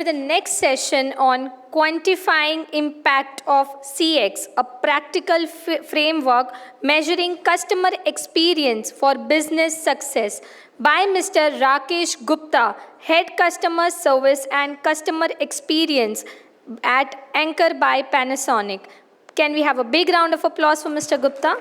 With the next session on quantifying impact of CX, a practical framework measuring customer experience for business success by Mr. Rakesh Gupta, Head Customer Service and Customer Experience at Anchor by Panasonic. Can we have a big round of applause for Mr. Gupta?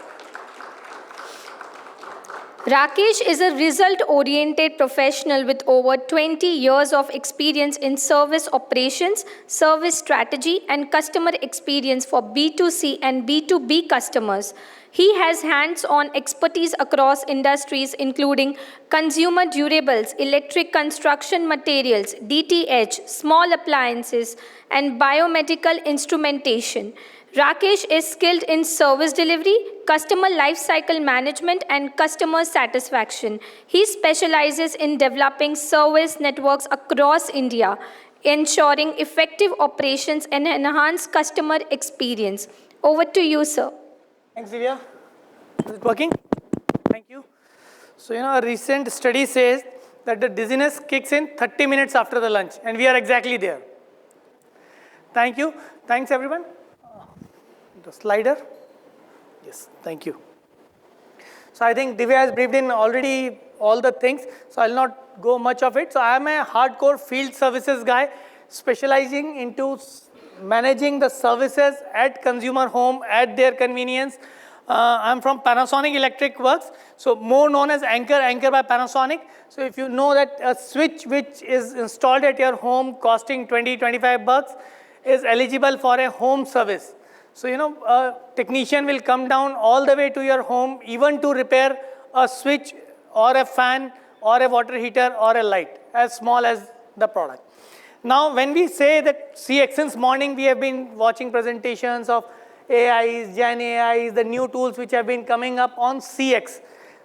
Rakesh is a result-oriented professional with over 20 years of experience in service operations, service strategy, and customer experience for B2C and B2B customers. He has hands-on expertise across industries including consumer durables, electric construction materials, DTH, small appliances, and biomedical instrumentation. Rakesh is skilled in service delivery, customer lifecycle management, and customer satisfaction. He specializes in developing service networks across India, ensuring effective operations and enhanced customer experience. Over to you, sir. Thanks, Divya. Is it working? Thank you. So, a recent study says that the dizziness kicks in 30 minutes after the lunch, and we are exactly there. Thank you. Thanks, everyone. The slider. Yes, thank you. So I think Divya has briefed in already all the things, so I'll not go much of it. So I am a hardcore field services guy, specializing into managing the services at consumer home at their convenience. I'm from Panasonic Electric Works, so more known as Anchor by Panasonic. So if you know that a switch which is installed at your home costing 20-25 bucks is eligible for a home service. So, a technician will come down all the way to your home, even to repair a switch or a fan or a water heater or a light, as small as the product. Now, when we say that CX, since morning we have been watching presentations of AIs, Gen AIs, the new tools which have been coming up on CX.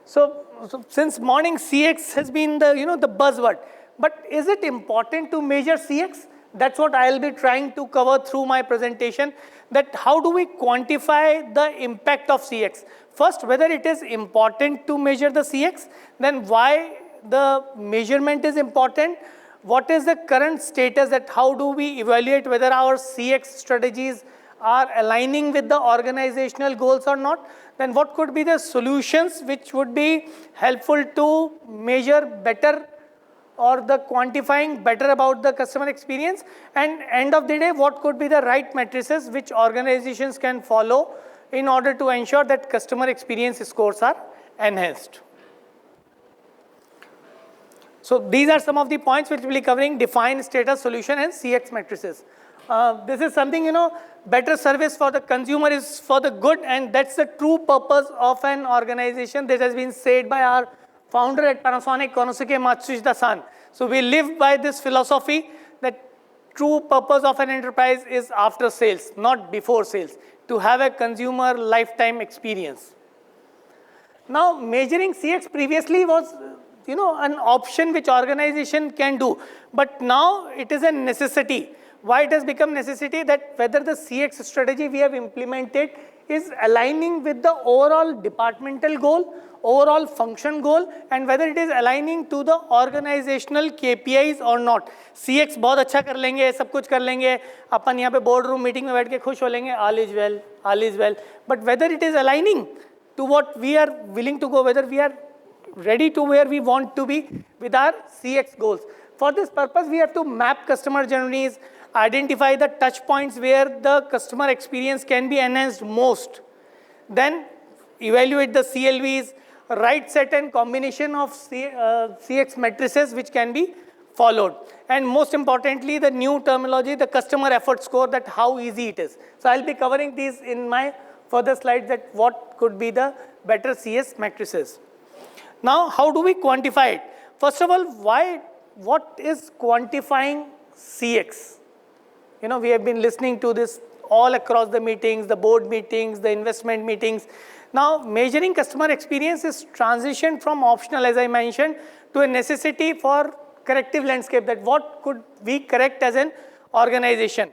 So since morning, CX has been the, the buzzword. But is it important to measure CX? That's what I'll be trying to cover through my presentation, that how do we quantify the impact of CX? First, whether it is important to measure the CX, then why the measurement is important, what is the current status, that how do we evaluate whether our CX strategies are aligning with the organizational goals or not, then what could be the solutions which would be helpful to measure better or the quantifying better about the customer experience, and end of the day, what could be the right matrices which organizations can follow in order to ensure that customer experience scores are enhanced. So these are some of the points which we'll be covering: define, status, solution, and CX matrices. This is something, better service for the consumer is for the good, and that's the true purpose of an organization. That has been said by our founder at Panasonic, Konosuke Matsushita-san. So we live by this philosophy that true purpose of an enterprise is after sales, not before sales, to have a consumer lifetime experience. Now, measuring CX previously was, an option which organization can do, but now it is a necessity. Why it has become necessity? That whether the CX strategy we have implemented is aligning with the overall departmental goal, overall function goal, and whether it is aligning to the organizational KPIs or not. CX बहुत अच्छा कर लेंगे, सब कुछ कर लेंगे, अपन यहाँ पे board room meeting में बैठ के खुश हो लेंगे, all is well, all is well. But whether it is aligning to what we are willing to go, whether we are ready to where we want to be with our CX goals. For this purpose, we have to map customer journeys, identify the touch points where the customer experience can be enhanced most. Then evaluate the CLVs, right set and combination of CX matrices which can be followed. And most importantly, the new terminology, the customer effort score, that how easy it is. So I'll be covering these in my further slides, that what could be the better CS matrices. Now, how do we quantify it? First of all, what is quantifying CX? We have been listening to this all across the meetings, the board meetings, the investment meetings. Now, measuring customer experience is transitioned from optional, as I mentioned, to a necessity for corrective landscape, that what could we correct as an organization.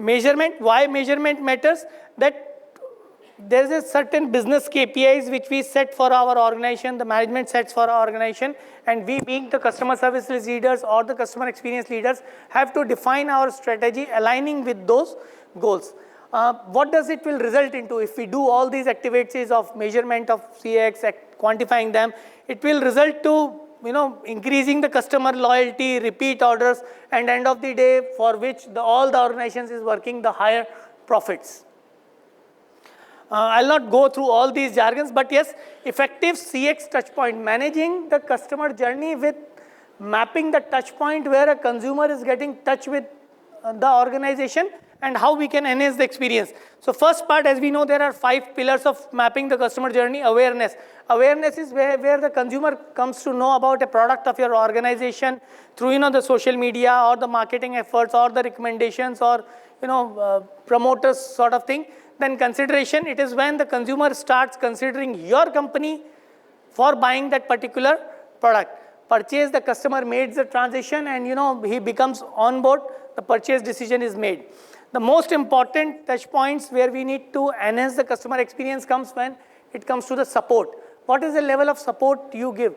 Measurement, why measurement matters? That there is a certain business KPIs which we set for our organization, the management sets for our organization, and we being the customer service leaders or the customer experience leaders have to define our strategy aligning with those goals. What does it will result into if we do all these activities of measurement of CX, quantifying them? It will result to increasing the customer loyalty, repeat orders, and end of the day for which all the organizations is working the higher profits. I'll not go through all these jargons, but yes, effective CX touchpoint, managing the customer journey with mapping the touchpoint where a consumer is getting touch with the organization and how we can enhance the experience. So first part, as we know, there are 5 pillars of mapping the customer journey. Awareness. Awareness is where the consumer comes to know about a product of your organization through the social media or the marketing efforts or the recommendations or promoters sort of thing. Then consideration, it is when the consumer starts considering your company for buying that particular product. Purchase, the customer made the transition and he becomes on board, the purchase decision is made. The most important touch points where we need to enhance the customer experience comes when it comes to the support. What is the level of support you give?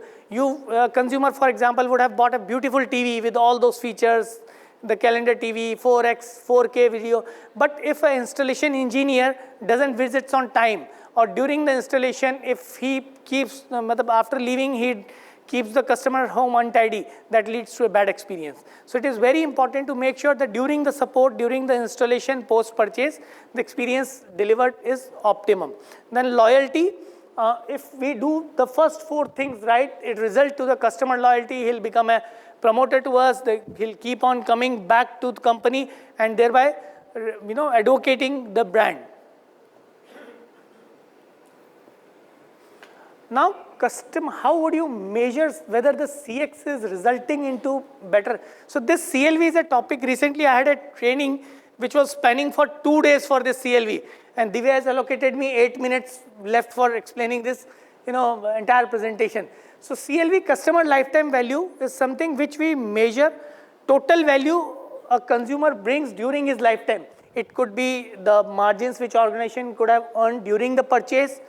Consumer, for example, would have bought a beautiful TV with all those features, the calendar TV, 4X, 4K video. But if an installation engineer doesn't visit on time, or during the installation, if he keeps, after leaving, he keeps the customer home untidy, that leads to a bad experience. So it is very important to make sure that during the support, during the installation, post-purchase, the experience delivered is optimum. Then loyalty, if we do the first 4 things right, it results to the customer loyalty, he'll become a promoter to us, he'll keep on coming back to the company and thereby advocating the brand. Now, how would you measure whether the CX is resulting into better? So this CLV is a topic. Recently, I had a training which was spanning for 2 days for this CLV. And Divya has allocated me 8 minutes left for explaining this entire presentation. So CLV, customer lifetime value, is something which we measure total value a consumer brings during his lifetime. It could be the margins which organization could have earned during the purchase.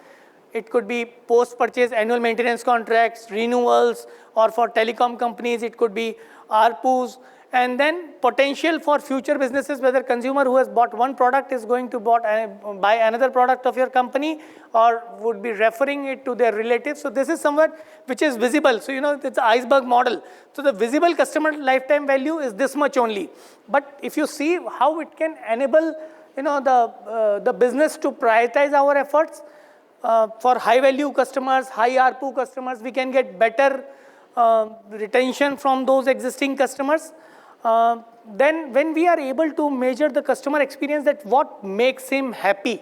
It could be post-purchase annual maintenance contracts, renewals, or for telecom companies, it could be ARPUs. And then potential for future businesses, whether consumer who has bought one product is going to buy another product of your company or would be referring it to their relatives. So this is somewhat which is visible. So it's an iceberg model. So the visible customer lifetime value is this much only. But if you see how it can enable the business to prioritize our efforts for high value customers, high ARPU customers, we can get better retention from those existing customers. Then when we are able to measure the customer experience, that what makes him happy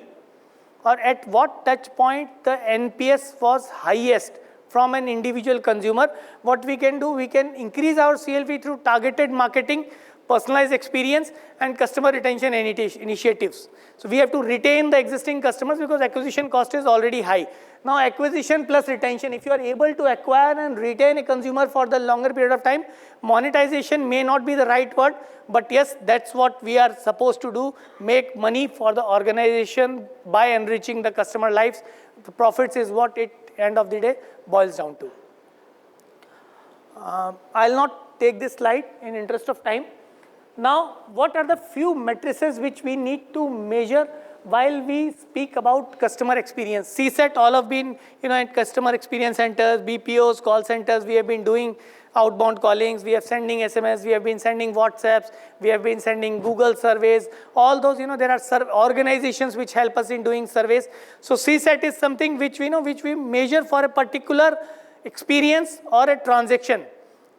or at what touch point the NPS was highest from an individual consumer, what we can do, we can increase our CLV through targeted marketing, personalized experience, and customer retention initiatives. So we have to retain the existing customers because acquisition cost is already high. Now acquisition plus retention, if you are able to acquire and retain a consumer for the longer period of time, monetization may not be the right word, but yes, that's what we are supposed to do, make money for the organization by enriching the customer lives. The profits is what it, end of the day, boils down to. I'll not take this slide in interest of time. Now, what are the few matrices which we need to measure while we speak about customer experience? CSAT, all have been, at customer experience centers, BPOs, call centers, we have been doing outbound callings, we are sending SMS, we have been sending WhatsApps, we have been sending Google surveys, all those, there are organizations which help us in doing surveys. So CSAT is something which we know, which we measure for a particular experience or a transaction.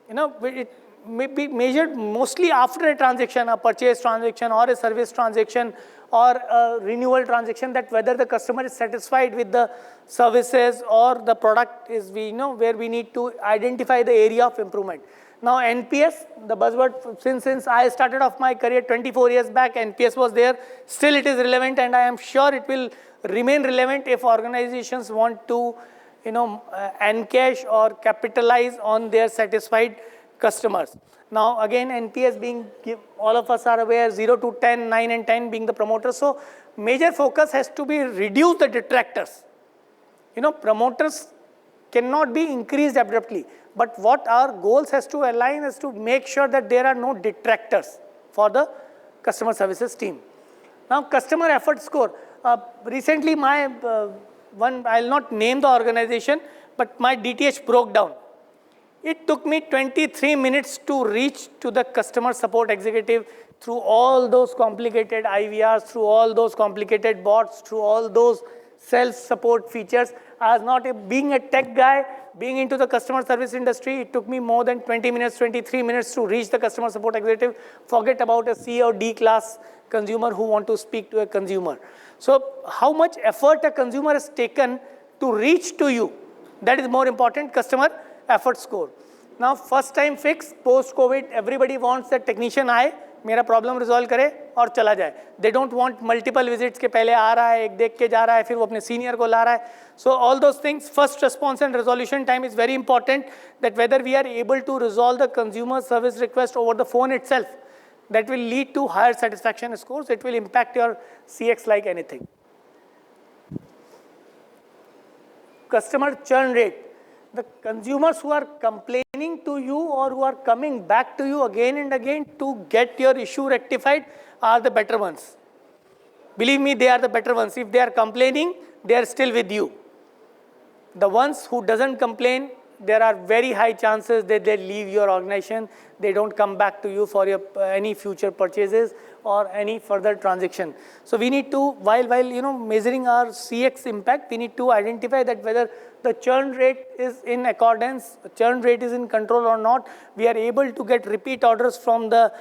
It may be measured mostly after a transaction, a purchase transaction or a service transaction or a renewal transaction, that whether the customer is satisfied with the services or the product is, where we need to identify the area of improvement. Now NPS, the buzzword, since I started off my career 24 years back, NPS was there, still it is relevant, and I am sure it will remain relevant if organizations want to encash or capitalize on their satisfied customers. Now again, NPS being, all of us are aware, 0 to 10, 9 and 10 being the promoters. So major focus has to be reduce the detractors. Promoters cannot be increased abruptly. But what our goals has to align is to make sure that there are no detractors for the customer services team. Now, customer effort score. Recently, my I'll not name the organization, but my DTH broke down. It took me 23 minutes to reach to the customer support executive through all those complicated IVRs, through all those complicated bots, through all those self-support features. I was not being a tech guy, being into the customer service industry, it took me more than 20 minutes, 23 minutes to reach the customer support executive. Forget about a C or D class consumer who want to speak to a consumer. So how much effort a consumer has taken to reach to you, that is more important, customer effort score. Now first time fix, post COVID, everybody wants that technician आए, मेरा problem resolve करे और चला जाए. They don't want multiple visits के पहले आ रहा है, एक देख के जा रहा है, फिर वो अपने सीनियर को ला रहा है. So all those things, first response and resolution time is very important, that whether we are able to resolve the consumer service request over the phone itself, that will lead to higher satisfaction scores. It will impact your CX like anything. Customer churn rate. The consumers who are complaining to you or who are coming back to you again and again to get your issue rectified are the better ones. Believe me, they are the better ones. If they are complaining, they are still with you. The ones who doesn't complain, there are very high chances that they leave your organization. They don't come back to you for your any future purchases or any further transaction. So we need to, while measuring our CX impact, we need to identify that whether the churn rate is in accordance, churn rate is in control or not. We are able to get repeat orders from the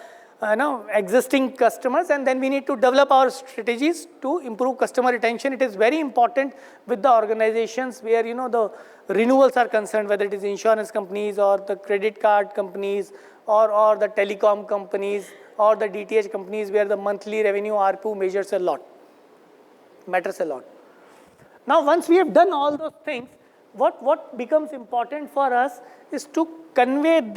existing customers, and then we need to develop our strategies to improve customer retention. It is very important with the organizations where the renewals are concerned, whether it is insurance companies or the credit card companies or the telecom companies or the DTH companies, where the monthly revenue ARPU matters a lot. Now once we have done all those things, what becomes important for us is to convert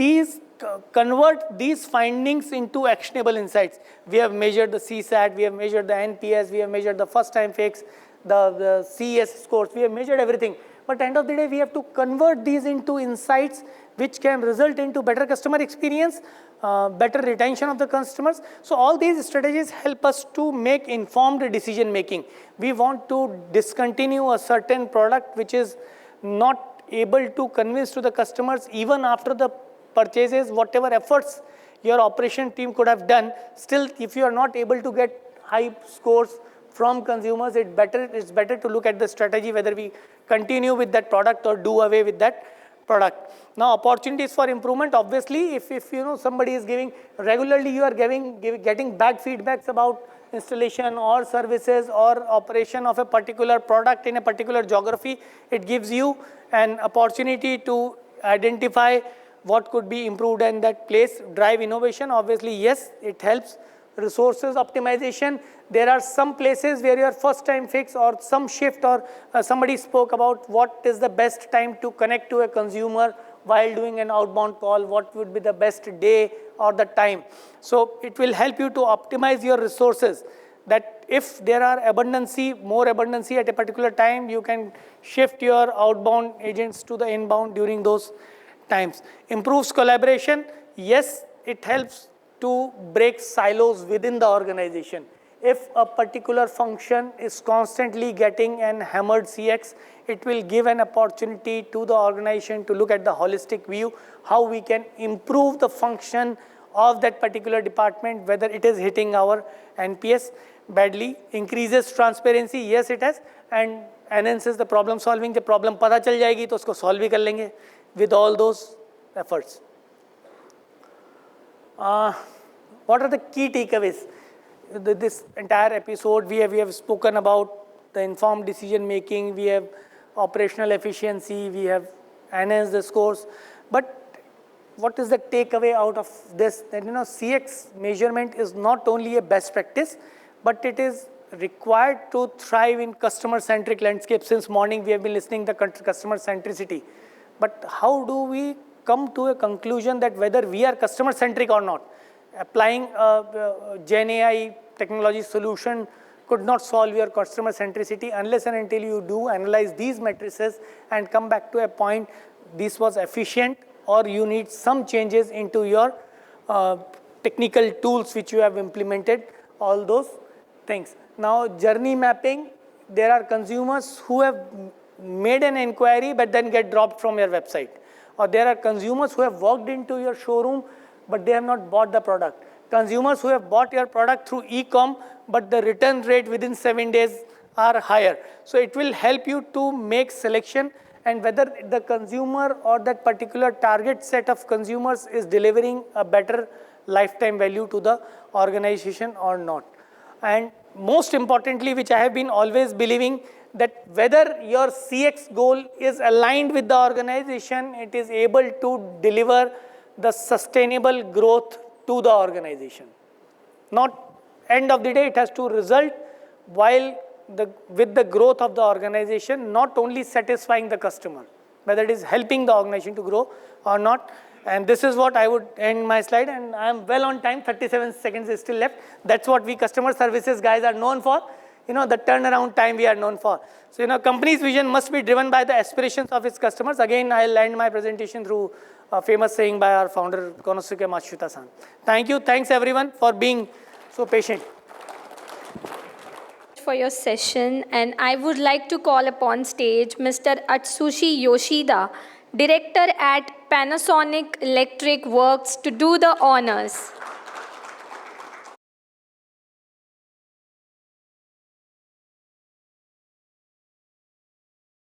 these findings into actionable insights. We have measured the CSAT, we have measured the NPS, we have measured the first time fix, the CS scores, we have measured everything. But at the end of the day, we have to convert these into insights which can result into better customer experience, better retention of the customers. So all these strategies help us to make informed decision making. We want to discontinue a certain product which is not able to convince to the customers even after the purchases, whatever efforts your operation team could have done. Still, if you are not able to get high scores from consumers, it's better to look at the strategy, whether we continue with that product or do away with that product. Now, opportunities for improvement, obviously, if somebody is giving, regularly you are getting bad feedbacks about installation or services or operation of a particular product in a particular geography, it gives you an opportunity to identify what could be improved in that place. Drive innovation, obviously, yes, it helps. Resources optimization, there are some places where your first time fix or some shift, or somebody spoke about what is the best time to connect to a consumer while doing an outbound call, what would be the best day or the time. So it will help you to optimize your resources, that if there are more abundancy at a particular time, you can shift your outbound agents to the inbound during those times. Improves collaboration, yes, it helps to break silos within the organization. If a particular function is constantly getting an hammered CX, it will give an opportunity to the organization to look at the holistic view, how we can improve the function of that particular department, whether it is hitting our NPS badly. Increases transparency, yes it has, and enhances the problem solving. The problem पता चल जाएगी तो उसको solve भी कर लेंगे with all those efforts. What are the key takeaways? This entire episode, we have spoken about the informed decision making, we have operational efficiency, we have enhanced the scores. But what is the takeaway out of this? That CX measurement is not only a best practice, but it is required to thrive in customer-centric landscape. Since morning, we have been listening to the customer centricity. But how do we come to a conclusion that whether we are customer-centric or not. Applying a Gen AI technology solution could not solve your customer centricity unless and until you do analyze these matrices and come back to a point this was efficient, or you need some changes into your technical tools which you have implemented, all those things. Now, journey mapping, there are consumers who have made an inquiry but then get dropped from your website. Or there are consumers who have walked into your showroom but they have not bought the product. Consumers who have bought your product through e-com, but the return rate within 7 days are higher. So it will help you to make selection, and whether the consumer or that particular target set of consumers is delivering a better lifetime value to the organization or not. And most importantly, which I have been always believing, that whether your CX goal is aligned with the organization, it is able to deliver the sustainable growth to the organization. Not end of the day, it has to result with the growth of the organization, not only satisfying the customer, whether it is helping the organization to grow or not. And this is what I would end my slide, and I am well on time, 37 seconds is still left. That's what we customer services guys are known for, the turnaround time we are known for. So, company's vision must be driven by the aspirations of its customers. Again, I'll end my presentation through a famous saying by our founder, Konosuke Matsushita-san. Thank you. Thanks, everyone, for being so patient. For your session, and I would like to call upon stage Mr. Atsushi Yoshida, Director at Panasonic Electric Works, to do the honors.